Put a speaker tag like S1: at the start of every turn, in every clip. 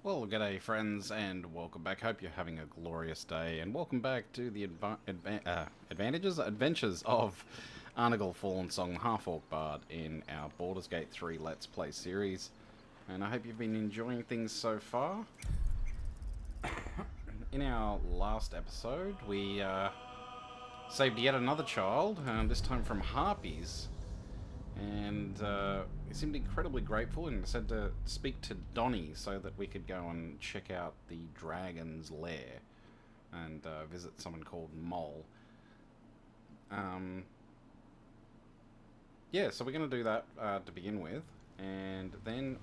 S1: Well, g'day friends, and welcome back. Hope you're having a glorious day, and welcome back to the adventures of Arnigul, Fallensong, Half-Orc Bard in our Baldur's Gate 3 Let's Play series. And I hope you've been enjoying things so far. In our last episode, we saved yet another child, this time from harpies. And he seemed incredibly grateful and said to speak to Donnie so that we could go and check out the dragon's lair and visit someone called Mole. Yeah, so we're going to do that to begin with, and then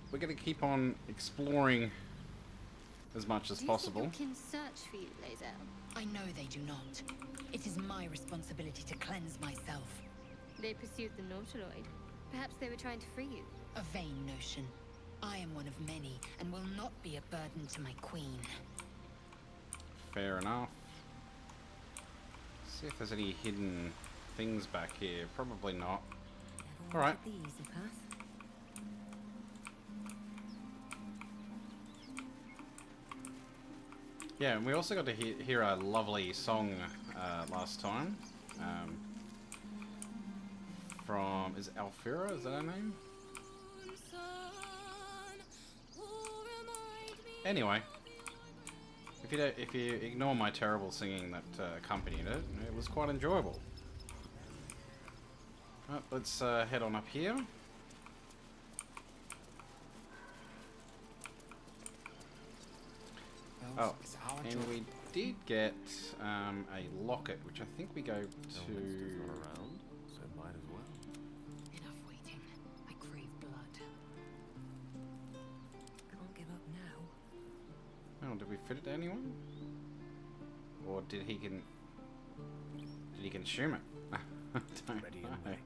S1: we're going to keep on exploring as much as possible.
S2: Do you think your kin search for you, Lae'zel?
S3: I know they do not. It is my responsibility to cleanse myself.
S2: They pursued the Nautiloid. Perhaps they were trying to free you.
S3: A vain notion. I am one of many, and will not be a burden to my queen.
S1: Fair enough. See if there's any hidden things back here. Probably not. Alright. Yeah, and we also got to hear a lovely song last time. From... is it Alfira? Is that her name? Anyway. If you ignore my terrible singing that accompanied it, it was quite enjoyable. Right, let's head on up here. Oh, and we did get a locket, which I think we go to...
S4: around, so might as well.
S3: Enough waiting. I crave blood.
S5: Can't give up now.
S1: Oh, did we fit it to anyone? Or did he consume it? I don't
S4: Ready
S1: know.
S4: and waiting.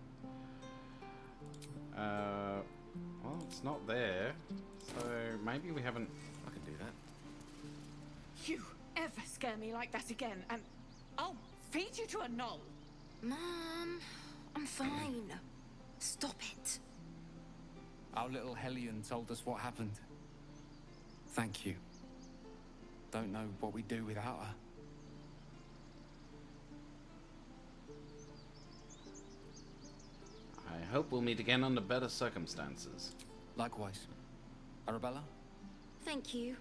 S1: Well, it's not there, so maybe we haven't...
S4: I can do that.
S6: You ever scare me like that again, and I'll feed you to a knoll.
S5: Mom, I'm fine. Stop it.
S7: Our little Hellion told us what happened. Thank you. Don't know what we'd do without her.
S1: I hope we'll meet again under better circumstances.
S7: Likewise. Arabella?
S5: Thank you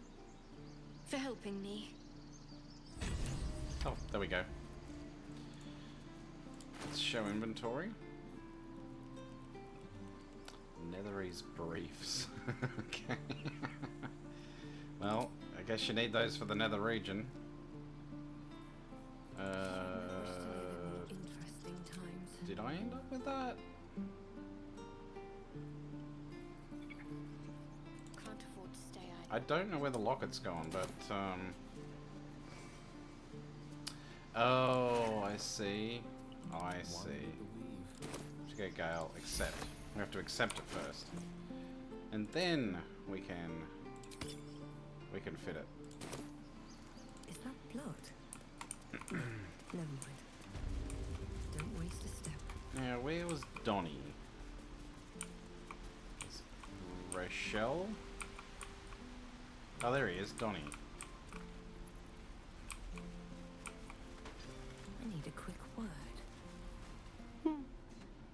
S5: for helping me.
S1: Oh, there we go. Let's show inventory. Nethery's briefs. Okay. Well, I guess you need those for the Nether region.
S5: Interesting times.
S1: Did I end up with that?
S2: Can't afford to stay idle.
S1: I don't know where the locket's gone, but oh, I see. I see. Let's go, Gale. Accept. We have to accept it first, and then we can fit it.
S5: Is that blood? Never mind. Don't waste a step.
S1: Now, where was Donnie? Is Rochelle? Oh, there he is, Donnie.
S5: I need a quick word.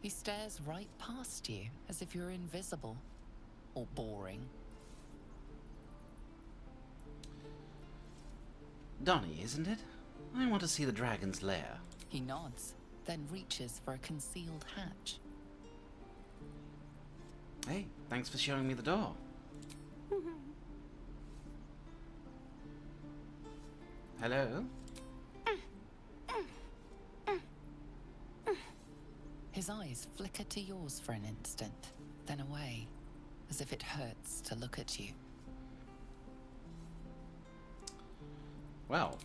S3: He stares right past you, as if you're invisible. Or boring.
S1: Donnie, isn't it? I want to see the dragon's lair.
S3: He nods, then reaches for a concealed hatch.
S1: Hey, thanks for showing me the door. Hello?
S3: His eyes flicker to yours for an instant, then away, as if it hurts to look at you.
S1: Well.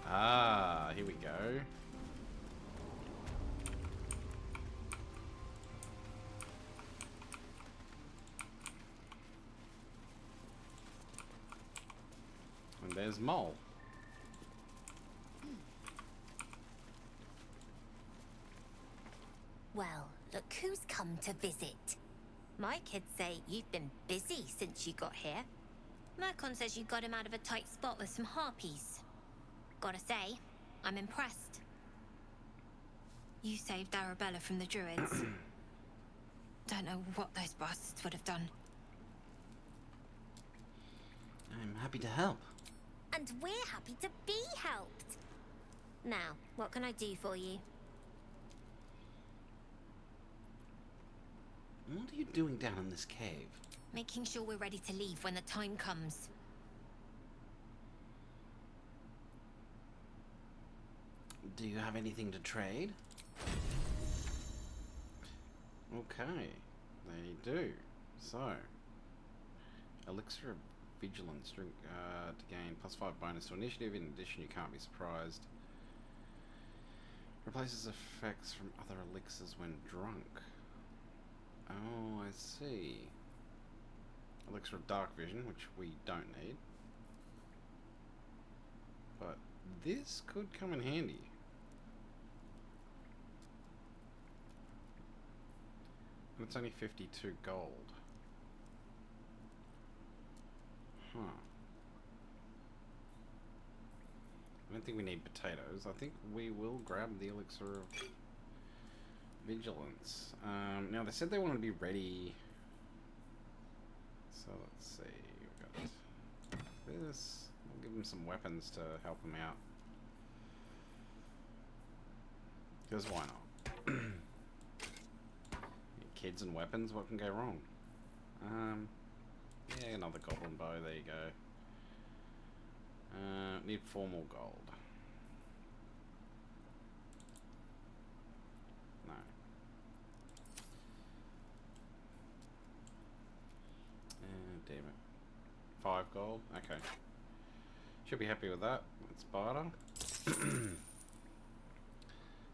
S1: Ah, here we go. And there's Mole.
S8: Well, look who's come to visit.
S2: My kids say you've been busy since you got here. Mercon says you got him out of a tight spot with some harpies. Gotta say, I'm impressed. You saved Arabella from the druids. Don't know what those bastards would have done.
S1: I'm happy to help.
S2: And we're happy to be helped. Now, what can I do for you?
S1: What are you doing down in this cave?
S2: Making sure we're ready to leave when the time comes.
S1: Do you have anything to trade? Okay, they do. So, elixir of vigilance, drink to gain +5 bonus to initiative. In addition, you can't be surprised. Replaces effects from other elixirs when drunk. Oh, I see. Elixir of dark vision, which we don't need. But this could come in handy. And it's only 52 gold. Huh. I don't think we need potatoes. I think we will grab the elixir of vigilance. Now they said they wanted to be ready. So let's see. We've got this. We'll give them some weapons to help them out. Because why not? Kids and weapons, what can go wrong? Yeah, another goblin bow, there you go. Need 4 more gold. No. Damn it. 5 gold? Okay. Should be happy with that. Let's barter.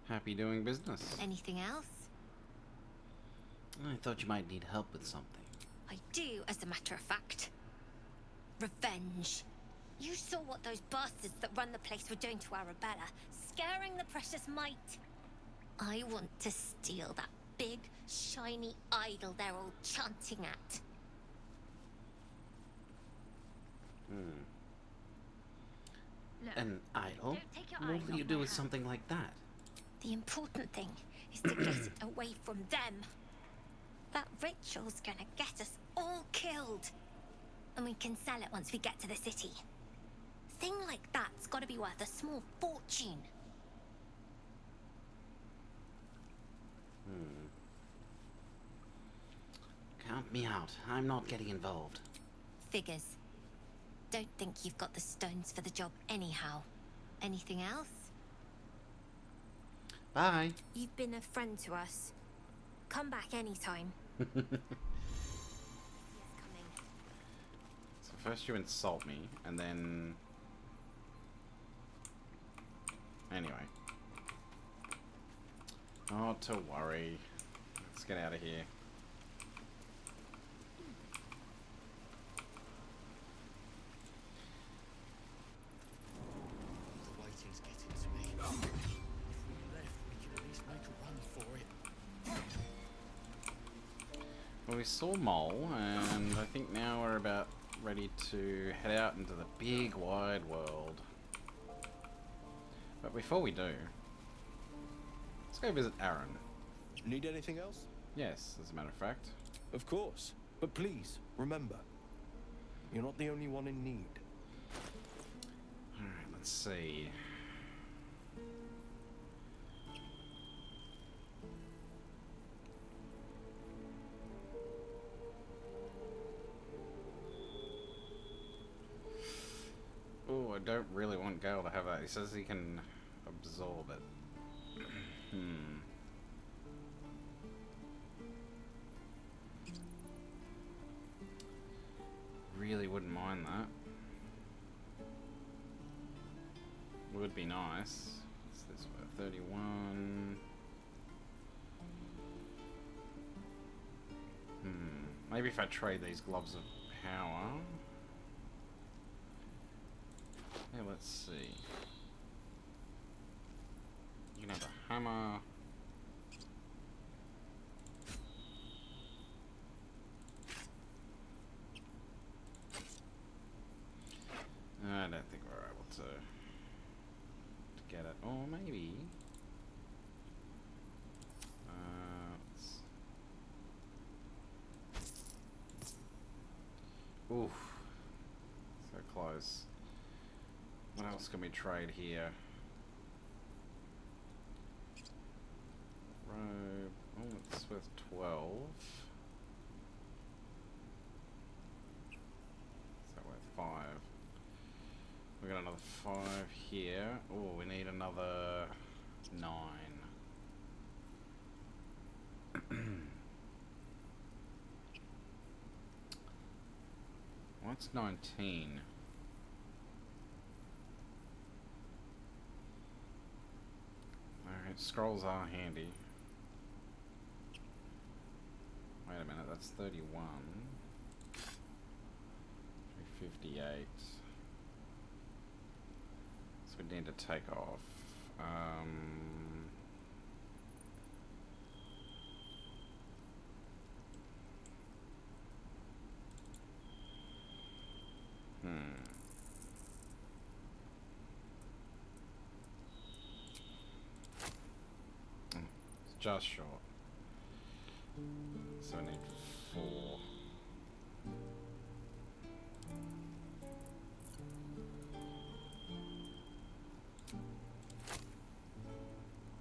S1: Happy doing business.
S2: Anything else?
S1: I thought you might need help with something.
S2: I do, as a matter of fact. Revenge. You saw what those bastards that run the place were doing to Arabella, scaring the precious mite. I want to steal that big, shiny idol they're all chanting at. Look,
S1: An idol?
S2: don't take your
S1: What
S2: eyes
S1: will
S2: off
S1: you do
S2: my
S1: with
S2: hand.
S1: something like that?
S2: The important thing is to get it away from them. That ritual's gonna get us all killed. And we can sell it once we get to the city. Thing like that's gotta be worth a small fortune.
S1: Count me out. I'm not getting involved.
S2: Figures. Don't think you've got the stones for the job anyhow. Anything else?
S1: Bye.
S2: You've been a friend to us. Come back anytime. He is coming.
S1: So first you insult me, and then... Anyway. Not to worry. Let's get out of here.
S8: The waiting's getting to me. If we left, we could at least make a run for it.
S1: Well, we saw Mole, and I think now we're about ready to head out into the big wide world. But before we do, let's go visit Aaron.
S8: Need anything else?
S1: Yes, as a matter of fact.
S8: Of course. But please, remember, you're not the only one in need.
S1: Alright, let's see. Oh, I don't really want Gale to have that. He says he can absorb it. Really wouldn't mind that. Would be nice. What's this worth? 31. Maybe if I trade these gloves of power. Yeah, let's see. You can have a hammer. Oof. So close. What else can we trade here? Robe. Oh, it's worth 12. Is that worth 5? We got another 5 here. Oh, we need another 9. What's 19? Alright, scrolls are handy. Wait a minute, that's 31. 358. So we need to take off. It's just short. So I need 4.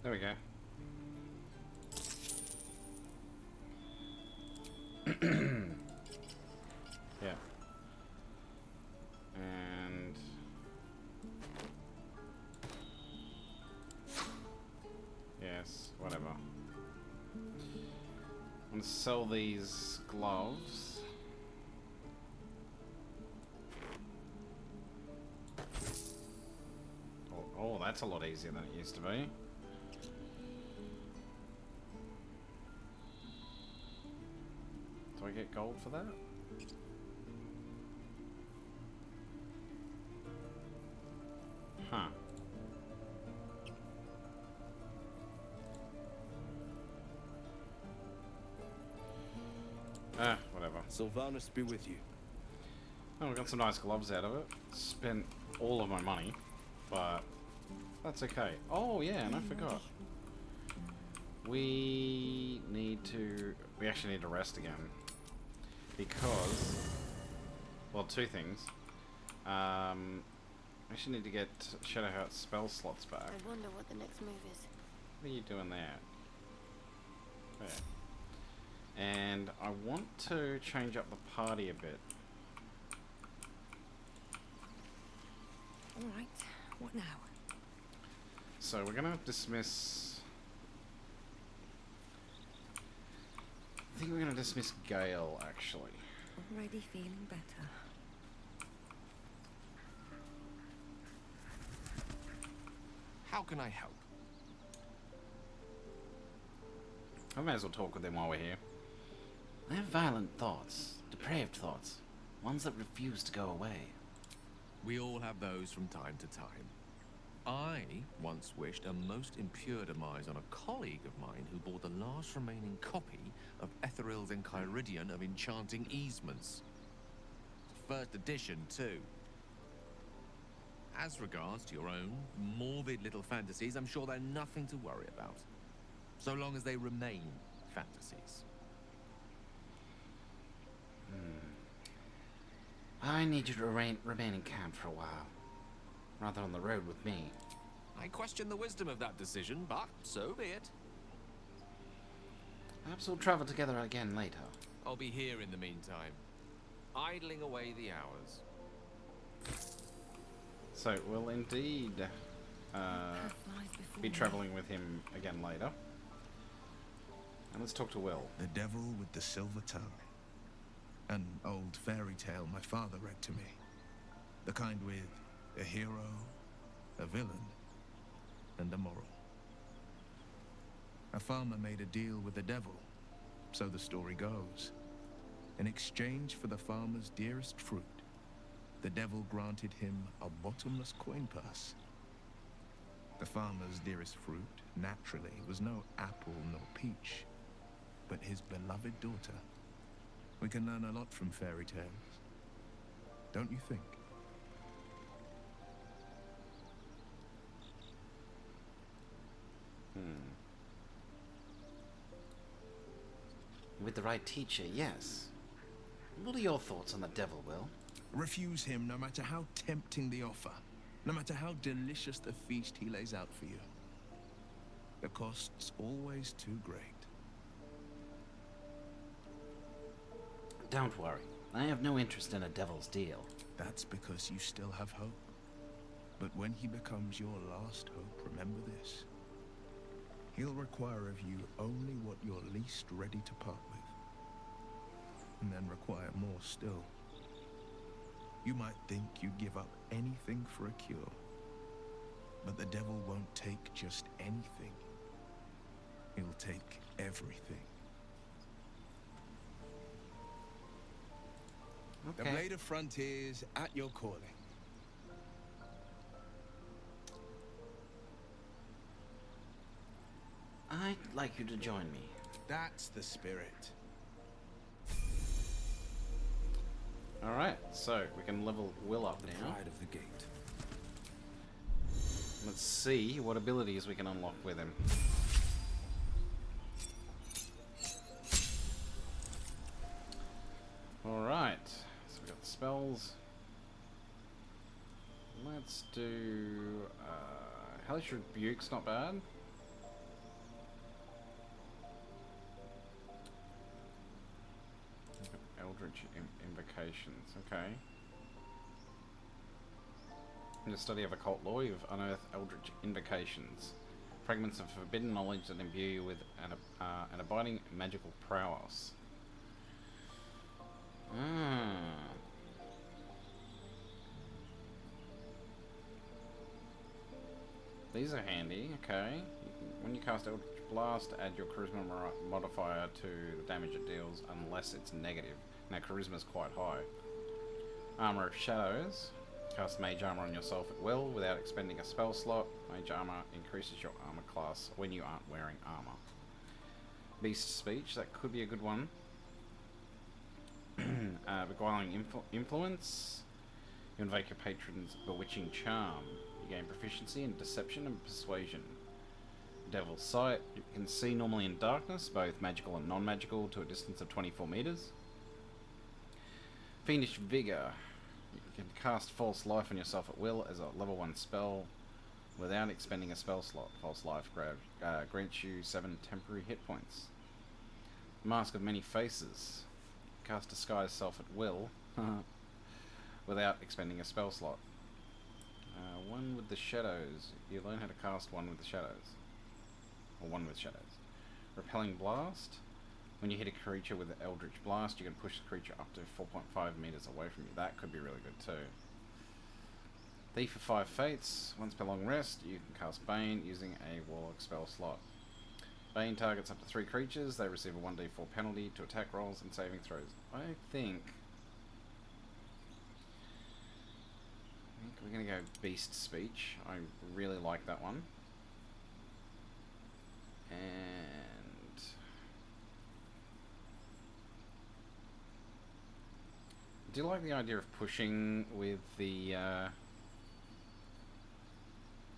S1: There we go. Yeah. And yes, whatever. I'm gonna sell these gloves. Oh, that's a lot easier than it used to be. Do I get gold for that? Huh. Whatever.
S8: Sylvanus be with you.
S1: Oh, we got some nice gloves out of it. Spent all of my money, but that's okay. Oh yeah, and I forgot. We actually need to rest again. Because, well, 2 things. I actually need to get Shadowheart's spell slots back.
S5: I wonder what the next move is.
S1: What are you doing there? There. And I want to change up the party a bit.
S5: Alright, what now?
S1: So we're gonna dismiss... I think we're gonna dismiss Gale, actually.
S5: Already feeling better.
S4: How can I help?
S1: I may as well talk with him while we're here.
S9: I have violent thoughts, depraved thoughts, ones that refuse to go away.
S4: We all have those from time to time. I once wished a most impure demise on a colleague of mine who bought the last remaining copy of Etheril's Enchiridion of Enchanting Easements. First edition, too. As regards to your own morbid little fantasies, I'm sure they're nothing to worry about. So long as they remain fantasies.
S9: I need you to remain in camp for a while, rather on the road with me.
S4: I question the wisdom of that decision, but so be it.
S9: Perhaps we'll travel together again later.
S4: I'll be here in the meantime, idling away the hours.
S1: So we'll indeed be travelling with him again later. And let's talk to Will.
S10: The Devil with the Silver Tongue. An old fairy tale my father read to me. The kind with a hero, a villain, and a moral. A farmer made a deal with the devil, so the story goes. In exchange for the farmer's dearest fruit, the devil granted him a bottomless coin purse. The farmer's dearest fruit, naturally, was no apple nor peach, but his beloved daughter. We can learn a lot from fairy tales, don't you think?
S9: With the right teacher, yes. What are your thoughts on the devil, Will?
S10: Refuse him no matter how tempting the offer, no matter how delicious the feast he lays out for you. The cost's always too great.
S9: Don't worry. I have no interest in a devil's deal.
S10: That's because you still have hope. But when he becomes your last hope, remember this. He'll require of you only what you're least ready to part with. And then require more still. You might think you'd give up anything for a cure. But the devil won't take just anything. He'll take everything.
S9: Okay.
S10: The Blade of Frontiers at your calling.
S9: I'd like you to join me.
S10: That's the spirit.
S1: Alright, so we can level Will up now.
S4: Pride of the gate.
S1: Let's see what abilities we can unlock with him. Alright, so we've got the spells. Let's do... Hellish Rebuke's not bad. Eldritch Invocations, okay. In the study of occult law, you've unearthed Eldritch Invocations. Fragments of forbidden knowledge that imbue you with an abiding magical prowess. These are handy, okay. When you cast Eldritch Blast, add your Charisma modifier to the damage it deals unless it's negative. Now Charisma's quite high. Armor of Shadows. Cast Mage Armor on yourself at will without expending a spell slot. Mage Armor increases your armor class when you aren't wearing armor. Beast Speech, that could be a good one. Beguiling Influence. You invoke your patron's Bewitching Charm. You gain proficiency in Deception and Persuasion. Devil's Sight. You can see normally in darkness, both magical and non-magical, to a distance of 24 meters. Fiendish Vigor. You can cast False Life on yourself at will as a level 1 spell without expending a spell slot. False Life grants you 7 temporary hit points. Mask of Many Faces. Cast Disguise Self at will without expending a spell slot. One with the Shadows. You learn how to cast one with the Shadows. Or one with Shadows. Repelling Blast. When you hit a creature with an Eldritch Blast, you can push the creature up to 4.5 meters away from you. That could be really good too. Thief of 5 Fates. Once per long rest, you can cast Bane using a Warlock spell slot. Bane targets up to 3 creatures. They receive a 1d4 penalty to attack rolls and saving throws. I think we're going to go Beast Speech. I really like that one. And I do like the idea of pushing with the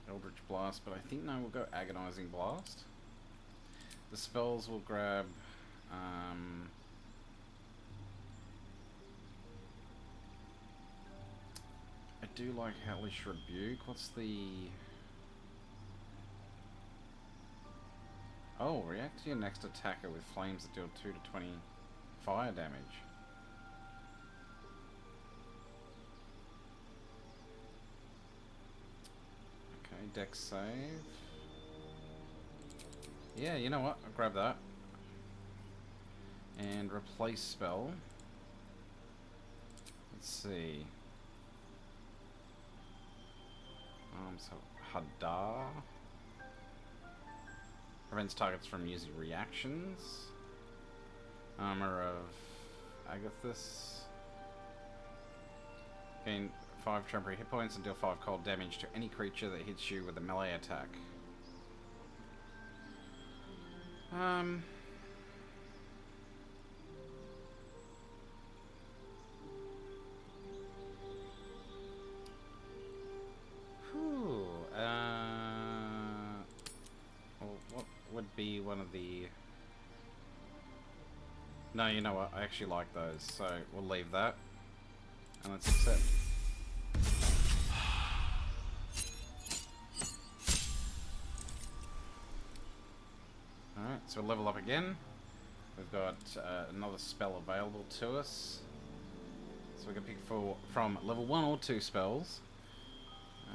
S1: Eldritch Blast, but I think no, we'll go Agonizing Blast. The spells will grab I do like Hellish Rebuke. What's the... Oh, react to your next attacker with flames that deal 2 to 20 fire damage. Okay, dex save. Yeah, you know what? I'll grab that. And replace spell. Let's see. So Hadar prevents targets from using reactions. Armor of Agathis. Gain 5 temporary hit points and deal 5 cold damage to any creature that hits you with a melee attack. Well, what would be one of the... No, you know what? I actually like those, so we'll leave that. And let's accept. Alright, so we'll level up again. We've got another spell available to us. So we can pick from level 1 or 2 spells.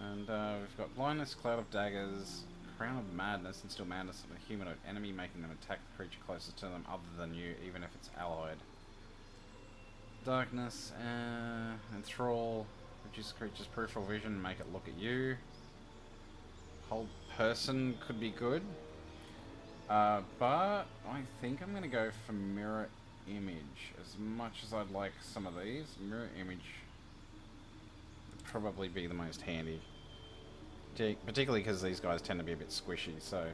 S1: And we've got Blindness, Cloud of Daggers, Crown of Madness, Instill Madness on a humanoid enemy, making them attack the creature closest to them other than you, even if it's allied. Darkness, Enthrall, reduce creature's peripheral vision, make it look at you. Hold Person could be good. But I think I'm going to go for Mirror Image. As much as I'd like some of these, Mirror Image would probably be the most handy. Particularly because these guys tend to be a bit squishy. So,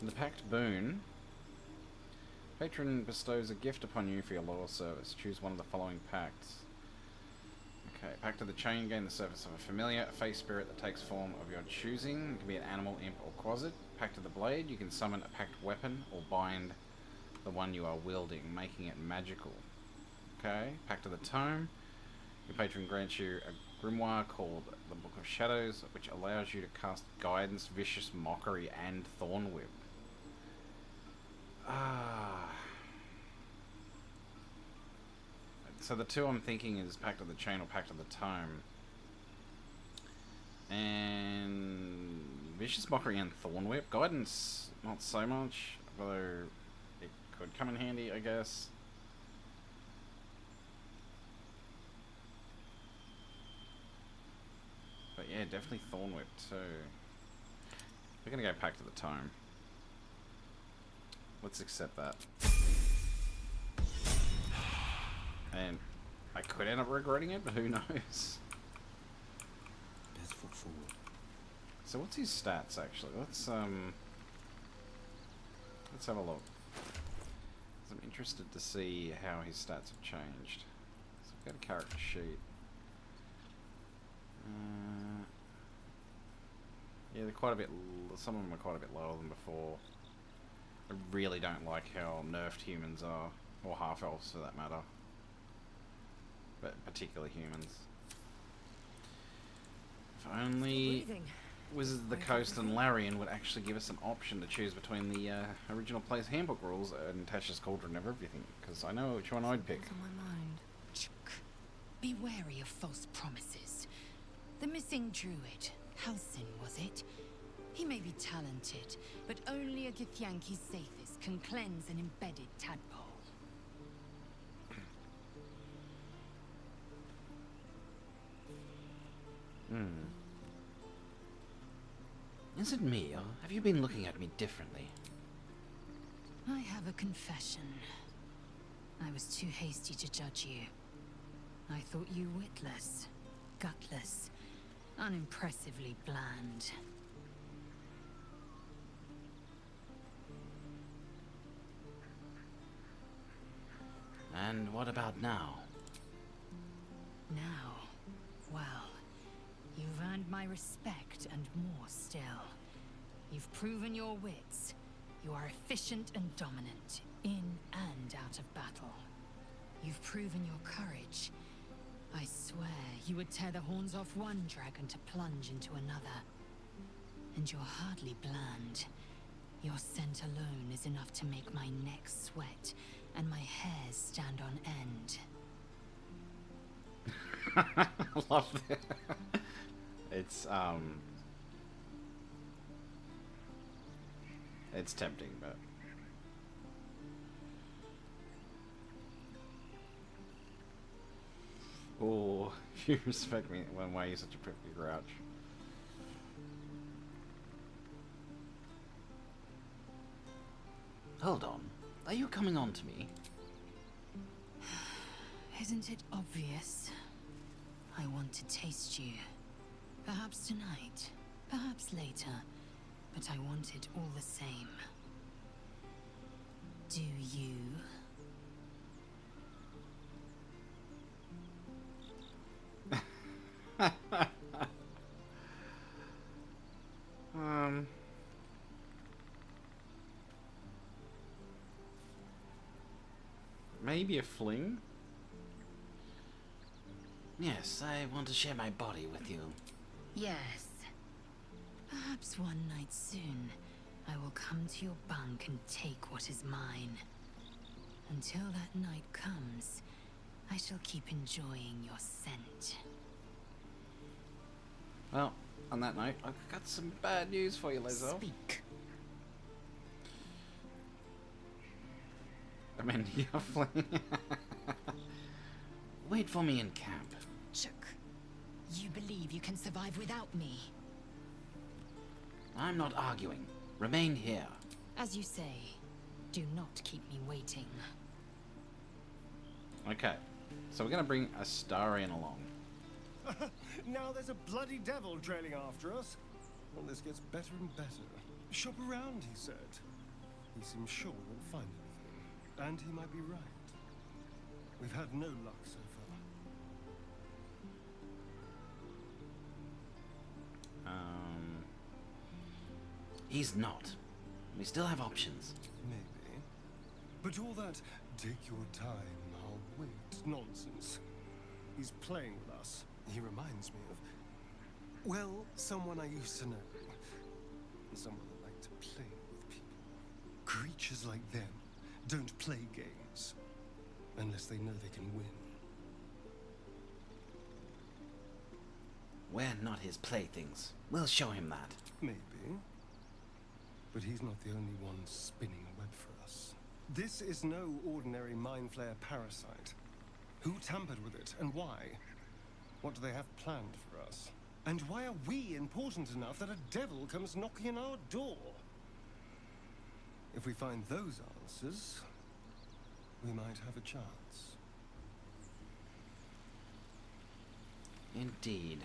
S1: in the Pact Boon, Patron bestows a gift upon you for your loyal service. Choose one of the following pacts. Okay, Pact of the Chain, gain the service of a familiar, a face spirit that takes form of your choosing. It can be an animal, imp, or quasit. Pact of the Blade, you can summon a pact weapon or bind the one you are wielding, making it magical. Okay, Pact of the Tome, your patron grants you a grimoire called the Book of Shadows, which allows you to cast Guidance, Vicious Mockery, and Thorn Whip. So the two I'm thinking is Pact of the Chain or Pact of the Tome. And Vicious Mockery and Thorn Whip. Guidance, not so much, although it could come in handy, I guess. But yeah, definitely Thorn Whip too. We're gonna go Pact of the Tome. Let's accept that. And I could end up regretting it, but who knows?
S8: Best foot forward.
S1: So what's his stats actually? Let's have a look. 'Cause I'm interested to see how his stats have changed. So we've got a character sheet. Yeah, they're quite a bit. Some of them are quite a bit lower than before. I really don't like how nerfed humans are, or half elves for that matter. But particularly humans. If only Wizards of the Coast and Larian would actually give us an option to choose between the original Player's Handbook rules and Tasha's Cauldron of Everything, because I know which one I'd pick.
S5: On my mind.
S11: Be wary of false promises. The missing druid, Halsin, was it? He may be talented, but only a Githyanki Sathis can cleanse an embedded tadpole.
S9: Is it me, or have you been looking at me differently?
S11: I have a confession. I was too hasty to judge you. I thought you witless, gutless, unimpressively bland.
S9: And what about now?
S11: Now, well, you've earned my respect and more still. You've proven your wits. You are efficient and dominant, in and out of battle. You've proven your courage. I swear you would tear the horns off one dragon to plunge into another. And you're hardly bland. Your scent alone is enough to make my neck sweat and my hairs stand on end.
S1: I love that. It's tempting, but oh, you respect me when why you're such a prickly grouch.
S9: Hold on. Are you coming on to me?
S11: Isn't it obvious? I want to taste you. Perhaps tonight, perhaps later, but I want it all the same. Do you?
S1: maybe a fling?
S9: Yes, I want to share my body with you.
S11: Yes. Perhaps one night soon, I will come to your bunk and take what is mine. Until that night comes, I shall keep enjoying your scent.
S1: Well, on that note, I've got some bad news for you, Lizzo.
S11: Speak.
S1: I mean, you're fling.
S9: Wait for me in camp.
S11: Chuck, you believe you can survive without me?
S9: I'm not arguing. Remain here.
S11: As you say, do not keep me waiting.
S1: Okay, so we're gonna bring Astarion along.
S12: Now there's a bloody devil trailing after us. Well, this gets better and better. Shop around, he said. He seems sure we'll find anything. And he might be right. We've had no luck so far.
S9: He's not. We still have options.
S12: Maybe. But all that take your time, I'll wait nonsense. He's playing with us. He reminds me of, well, someone I used to know. Someone that liked to play with people. Creatures like them don't play games unless they know they can win.
S9: We're not his playthings. We'll show him that.
S12: Maybe. But he's not the only one spinning a web for us. This is no ordinary mind flayer parasite. Who tampered with it, and why? What do they have planned for us? And why are we important enough that a devil comes knocking on our door? If we find those answers, we might have a chance.
S9: Indeed.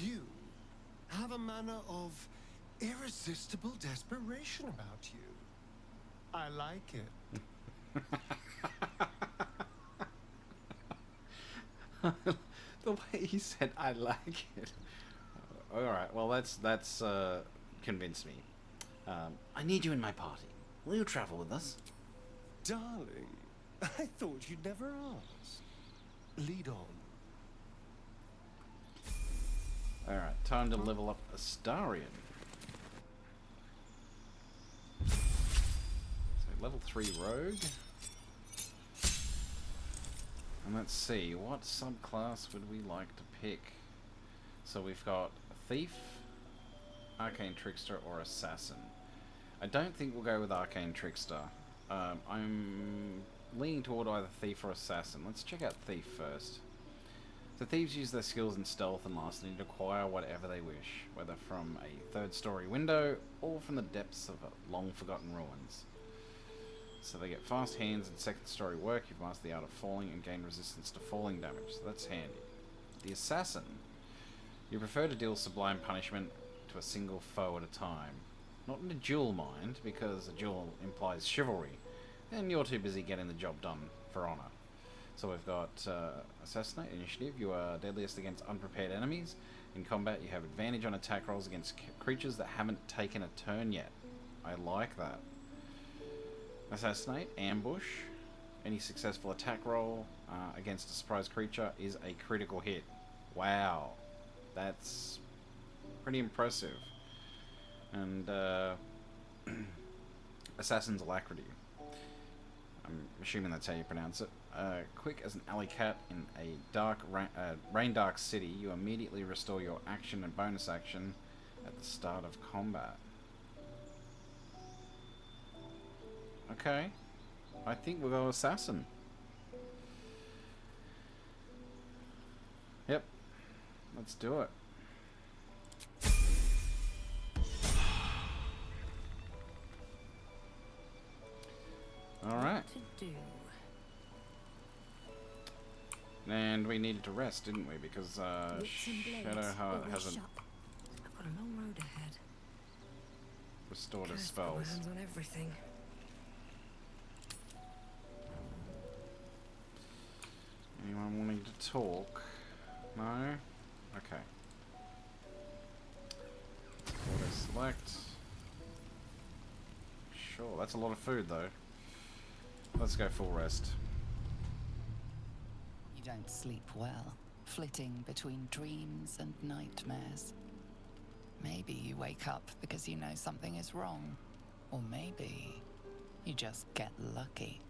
S12: You have a manner of irresistible desperation about you. I like it.
S1: The way he said, "I like it." All right, well that's convinced me.
S9: I need you in my party. Will you travel with us?
S12: Darling, I thought you'd never ask. Lead on.
S1: All right, time to level up Astarion. So level 3 rogue. And let's see, what subclass would we like to pick? So we've got Thief, Arcane Trickster, or Assassin. I don't think we'll go with Arcane Trickster. I'm leaning toward either Thief or Assassin. Let's check out Thief first. So thieves use their skills in stealth and larceny to acquire whatever they wish, whether from a third-story window or from the depths of long-forgotten ruins. So they get fast hands and second-story work. You've mastered the art of falling and gain resistance to falling damage, so that's handy. The Assassin. You prefer to deal sublime punishment to a single foe at a time. Not in a duel, mind, because a duel implies chivalry, and you're too busy getting the job done for honor. So we've got Assassinate Initiative. You are deadliest against unprepared enemies. In combat, you have advantage on attack rolls against creatures that haven't taken a turn yet. I like that. Assassinate, Ambush. Any successful attack roll against a surprise creature is a critical hit. Wow. That's pretty impressive. And Assassin's Alacrity. I'm assuming that's how you pronounce it. Quick as an alley cat in a dark, rain-dark city, you immediately restore your action and bonus action at the start of combat. Okay. I think we'll go Assassin. Yep. Let's do it. Alright. And we needed to rest, didn't we? Because Shadow hasn't
S5: I've got a long road ahead.
S1: restored his
S5: Cursed got my
S1: spells.
S5: hands on everything.
S1: Anyone wanting to talk? No? Okay. Auto select. Sure, that's a lot of food though. Let's go full rest.
S3: You don't sleep well, flitting between dreams and nightmares. Maybe you wake up because you know something is wrong. Or maybe you just get lucky.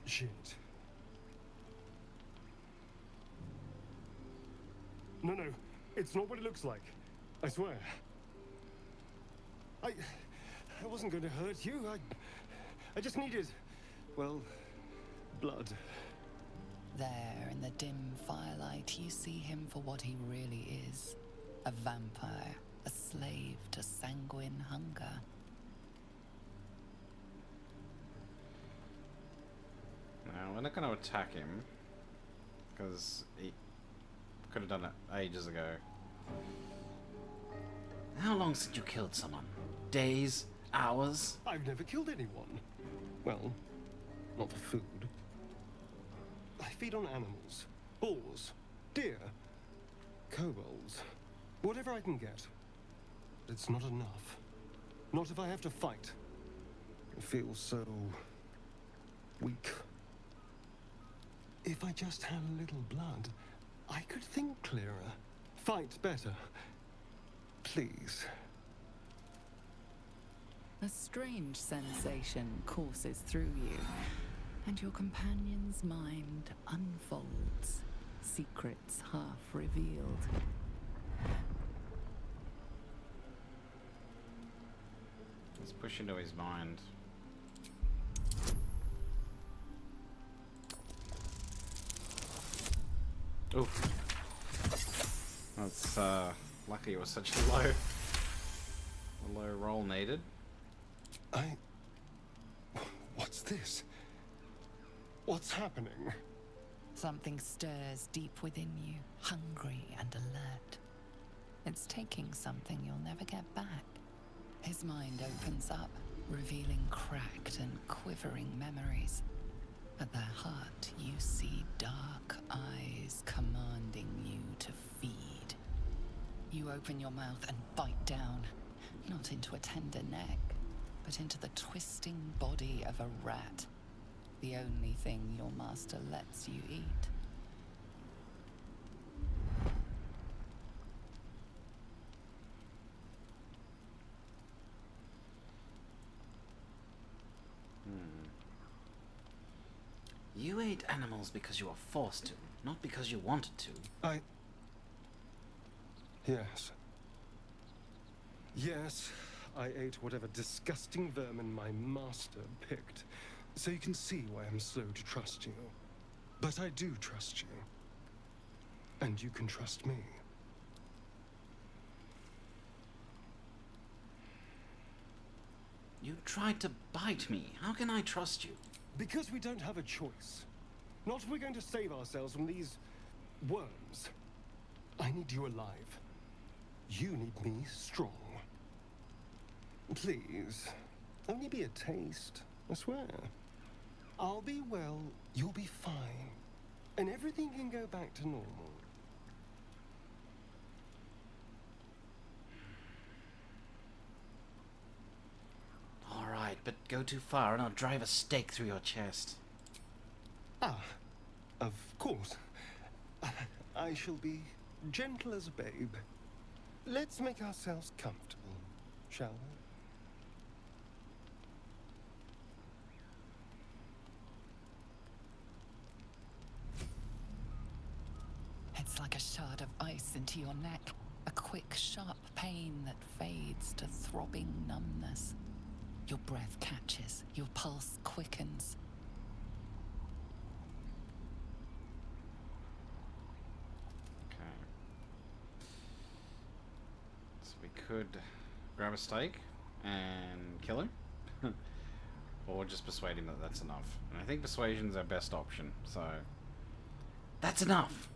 S12: Shit. No, it's not what it looks like. I swear. I wasn't going to hurt you. I just needed, well, blood.
S3: There, in the dim firelight, you see him for what he really is. A vampire, a slave to sanguine hunger.
S1: Now, we're not going to attack him, because he could have done it ages ago.
S9: How long since you killed someone? Days? Hours?
S12: I've never killed anyone. Well, not for food. I feed on animals. Boars. Deer. Kobolds. Whatever I can get. It's not enough. Not if I have to fight. I feel so... weak. If I just had a little blood, I could think clearer. Fight better. Please.
S3: A strange sensation courses through you, and your companion's mind unfolds, secrets half revealed.
S1: Let's push into his mind. Oof. That's lucky it was such a low roll needed.
S12: What's this? What's happening?
S3: Something stirs deep within you, hungry and alert. It's taking something you'll never get back. His mind opens up, revealing cracked and quivering memories. At their heart, you see dark eyes commanding you to feed. You open your mouth and bite down, not into a tender neck, but into the twisting body of a rat, the only thing your master lets you eat.
S9: You ate animals because you were forced to, not because you wanted to.
S12: Yes. Yes, I ate whatever disgusting vermin my master picked. So you can see why I'm slow to trust you. But I do trust you. And you can trust me.
S9: You tried to bite me. How can I trust you?
S12: Because we don't have a choice. Not if we're going to save ourselves from these worms. I need you alive. You need me strong. Please, only be a taste, I swear. I'll be well, you'll be fine. And everything can go back to normal.
S9: All right, but go too far and I'll drive a stake through your chest.
S12: Ah, of course. I shall be gentle as a babe. Let's make ourselves comfortable, shall we?
S3: It's like a shard of ice into your neck, a quick, sharp pain that fades to throbbing numbness. Your breath catches, your pulse quickens.
S1: Okay. So we could grab a stake and kill him. Or just persuade him that that's enough. And I think persuasion's our best option, so...
S9: That's enough!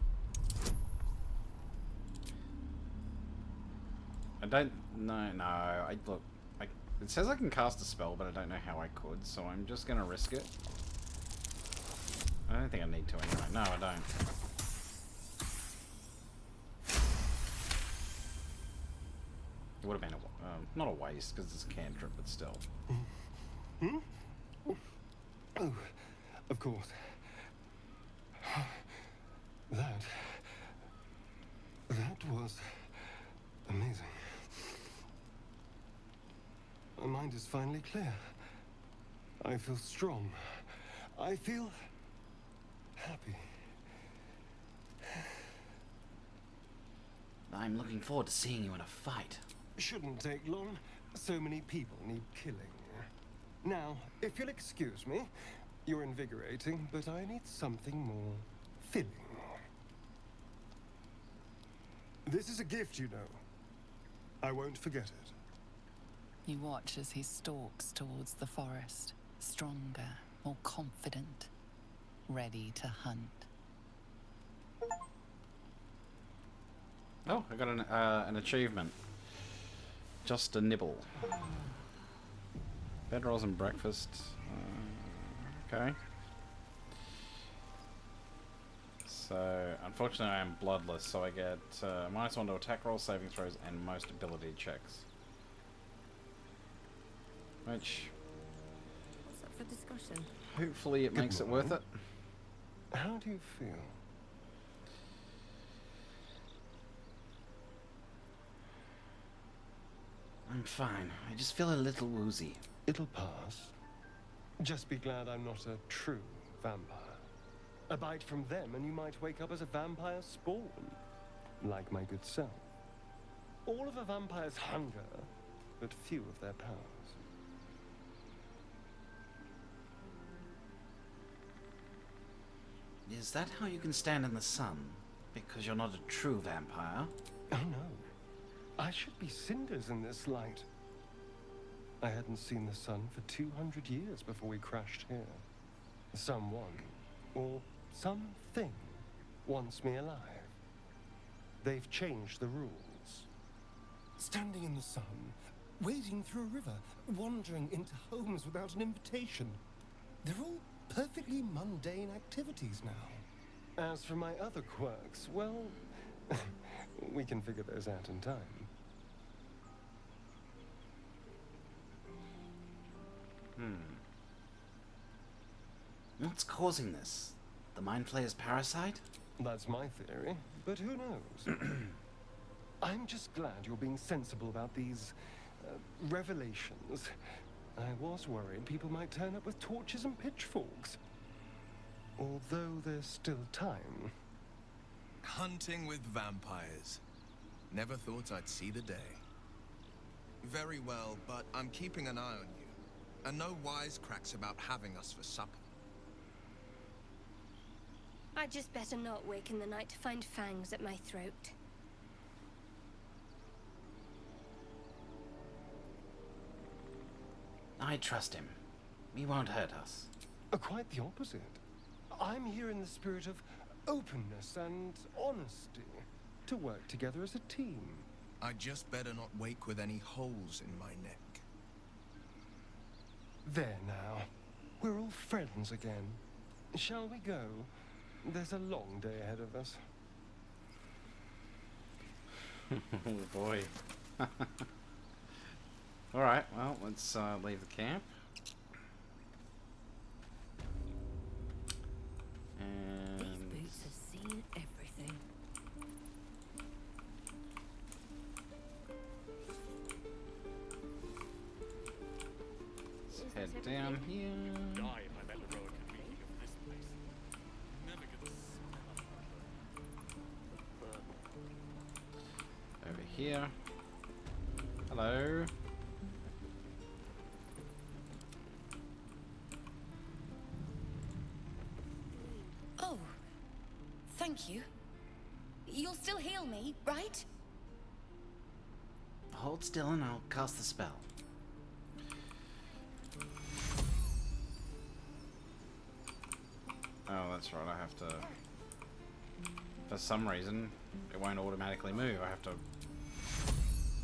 S1: I don't... No, look... It says I can cast a spell, but I don't know how I could, so I'm just gonna risk it. I don't think I need to anyway. No, I don't. It would have been a Not a waste, because it's a cantrip, but still.
S12: Hmm? Oh, of course. That was amazing. My mind is finally clear. I feel strong. I feel happy.
S9: I'm looking forward to seeing you in a fight.
S12: Shouldn't take long. So many people need killing. Now, if you'll excuse me, you're invigorating, but I need something more filling. This is a gift, you know. I won't forget it.
S3: You watch as he stalks towards the forest, stronger, more confident, ready to hunt.
S1: Oh, I got an achievement. Just a nibble. Bedrolls and breakfast. Okay. So, unfortunately I am bloodless, so I get -1 to attack rolls, saving throws, and most ability checks. Which...
S5: What's up for discussion?
S1: hopefully it makes it worth it.
S12: How do you feel?
S9: I'm fine. I just feel a little woozy.
S12: It'll pass. Just be glad I'm not a true vampire. A bite from them and you might wake up as a vampire spawn. Like my good self. All of a vampire's hunger, but few of their powers.
S9: Is that how you can stand in the sun? Because you're not a true vampire?
S12: Oh no. I should be cinders in this light. I hadn't seen the sun for 200 years before we crashed here. Someone, or something, wants me alive. They've changed the rules. Standing in the sun, wading through a river, wandering into homes without an invitation. They're all perfectly mundane activities now. As for my other quirks, well, we can figure those out in time.
S9: What's causing this? The Mind Flayer's parasite?
S12: That's my theory, but who knows? I'm just glad you're being sensible about these revelations. I was worried people might turn up with torches and pitchforks. Although there's still time.
S10: Hunting with vampires. Never thought I'd see the day. Very well, but I'm keeping an eye on you. And no wisecracks about having us for supper.
S2: I'd just better not wake in the night to find fangs at my throat.
S9: I trust him. He won't hurt us.
S12: Quite the opposite. I'm here in the spirit of openness and honesty. To work together as a team.
S10: I'd just better not wake with any holes in my neck.
S12: There now. We're all friends again. Shall we go? There's a long day ahead of us.
S1: Oh boy. Alright, well, let's leave the camp. And
S5: These boots have seen everything.
S1: let's head down here.
S8: Die if I met the road could meet you from this place. Never get the smell of
S1: Over here. Hello.
S13: Oh, thank you. You'll still heal me, right?
S9: Hold still and I'll cast the spell.
S1: Oh, that's right, I have to... For some reason, it won't automatically move. I have to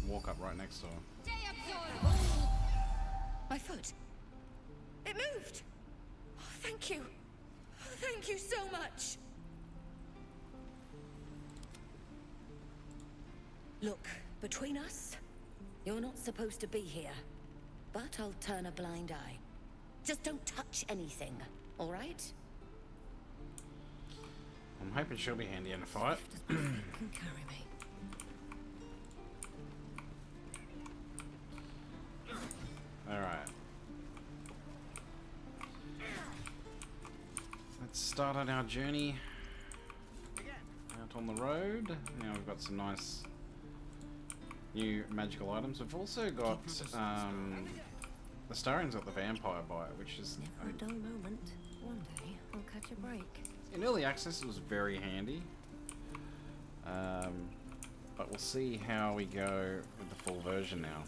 S1: walk up right next to her.
S13: My foot. It moved. Oh, thank you. Thank you so much. Look, between us,
S14: You're not supposed to be here. But I'll turn a blind eye. Just don't touch anything, all right?
S1: I'm hoping she'll be handy in a fight.
S5: Can carry me.
S1: Alright. Let's start on our journey out on the road. Now we've got some nice new magical items. We've also got the Starian's got the vampire bite, which is
S5: Never a dull moment. One day I'll catch a break.
S1: in early access. It was very handy, but we'll see how we go with the full version now.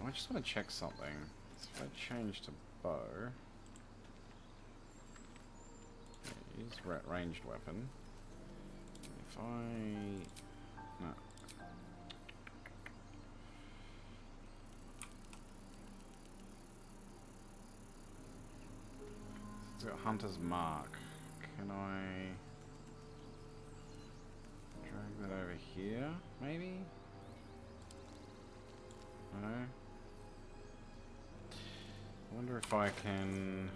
S1: I just want to check something. So if I change to bow, use ranged weapon. If I no, it's got Hunter's Mark. Can I drag that over here? Maybe. No. I wonder if I can...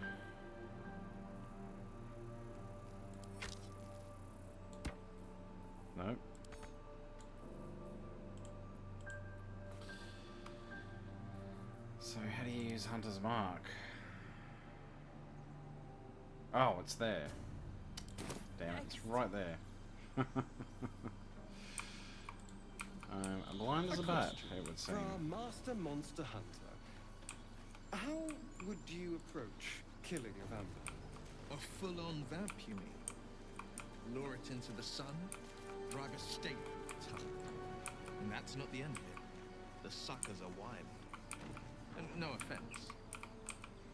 S1: Nope. So how do you use Hunter's Mark? Oh, it's there. Damn it, it's right there. Blind as a bat, it would seem.
S12: For our master monster hunter, how would you approach killing a vampire?
S10: A full-on vamp, you mean? Lure it into the sun, drive a stake through its tongue. And that's not the end of it. The suckers are wild. And no offense.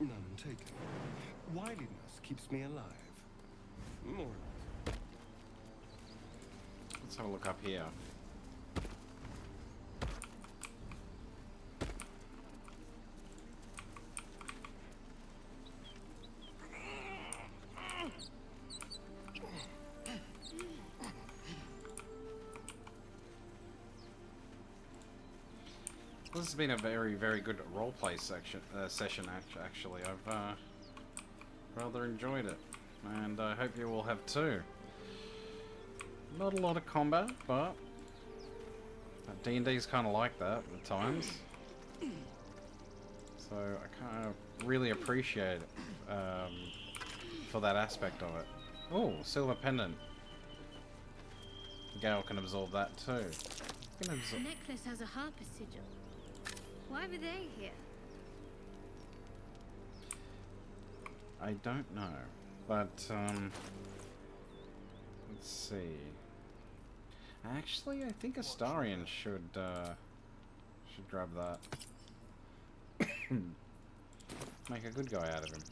S12: None taken. Wiliness keeps me alive. More or less.
S1: Let's have a look up here. This has been a very, very good roleplay session. Actually, I've rather enjoyed it, and I hope you all have too. Not a lot of combat, but D&D's kind of like that at times. So I kind of really appreciate it for that aspect of it. Oh, silver pendant. Gale can absorb that too.
S15: The necklace has a harper sigil. Why were they here?
S1: I don't know, but let's see. Actually, I think Astarion should grab that. Make a good guy out of him.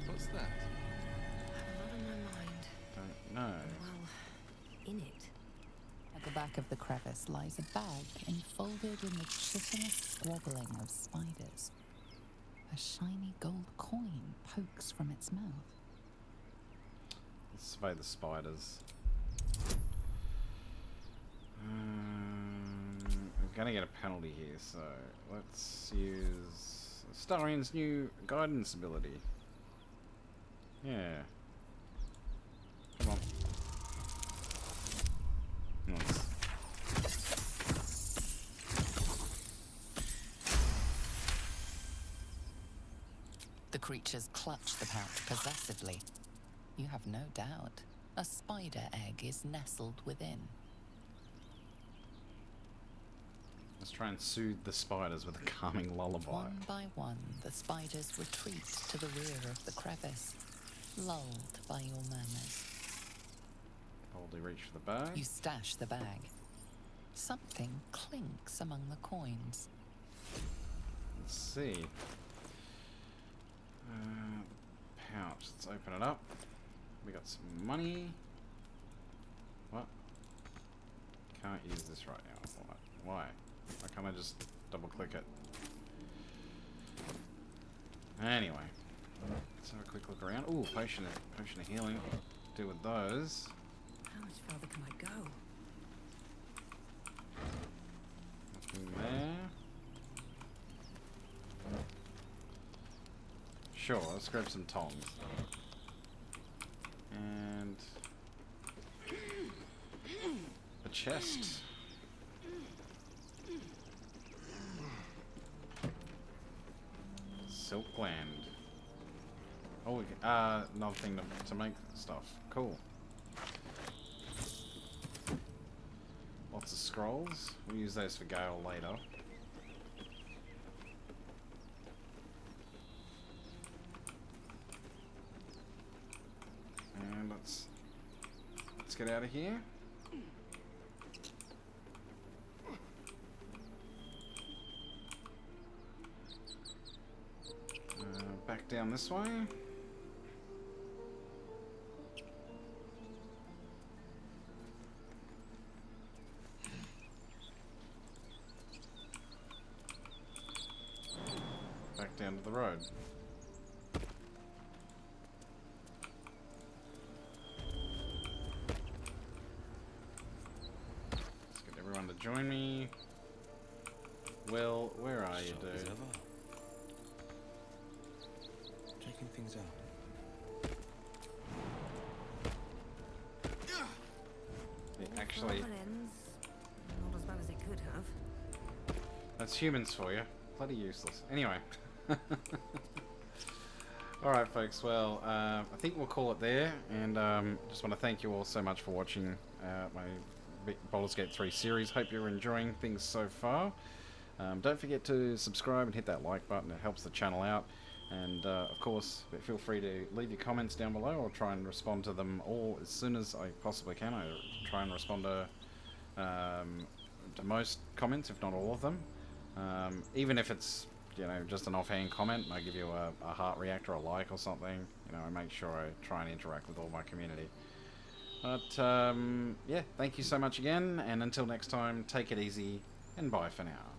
S10: What's that?
S5: I have a lot on my mind.
S1: Don't know.
S5: Well, in it.
S3: At the back of the crevice lies a bag enfolded in the chitinous squabbling of spiders. A shiny gold coin pokes from its mouth.
S1: Let's survey the spiders. I'm gonna get a penalty here, so let's use Astarion's new guidance ability. Yeah. Come on. Nice.
S3: The creatures clutch the pouch possessively. You have no doubt. A spider egg is nestled within.
S1: Let's try and soothe the spiders with a calming lullaby.
S3: One by one, the spiders retreat to the rear of the crevice, lulled by your murmurs.
S1: Boldly reach for the bag.
S3: You stash the bag. Something clinks among the coins.
S1: Let's see. Pouch. Let's open it up. We got some money. What? Can't use this right now. What? Why? Why can't I just double click it? Anyway, let's have a quick look around. Ooh, potion of healing. Do with those.
S5: How much further can I go?
S1: Nothing there. Sure, let's grab some tongs. And a chest. Silkland. Oh, another thing to make stuff. Cool. Lots of scrolls. We'll use those for Gale later. And let's get out of here. Back down this way. Back down to the road. Let's get everyone to join me. Will, where are you, dude?
S8: Checking things out.
S1: Actually,
S5: Not as bad as it could have.
S1: that's humans for you. Bloody useless. Anyway. Alright folks, well, I think we'll call it there, and just want to thank you all so much for watching my Baldur's Gate 3 series. Hope you're enjoying things so far. Don't forget to subscribe and hit that like button, it helps the channel out. And of course, feel free to leave your comments down below. I'll try and respond to them all as soon as I possibly can. I try and respond to most comments, if not all of them. Even if it's, you know, just an offhand comment, I give you a heart react or a like or something. You know, I make sure I try and interact with all my community. But yeah, thank you so much again, and until next time, take it easy and bye for now.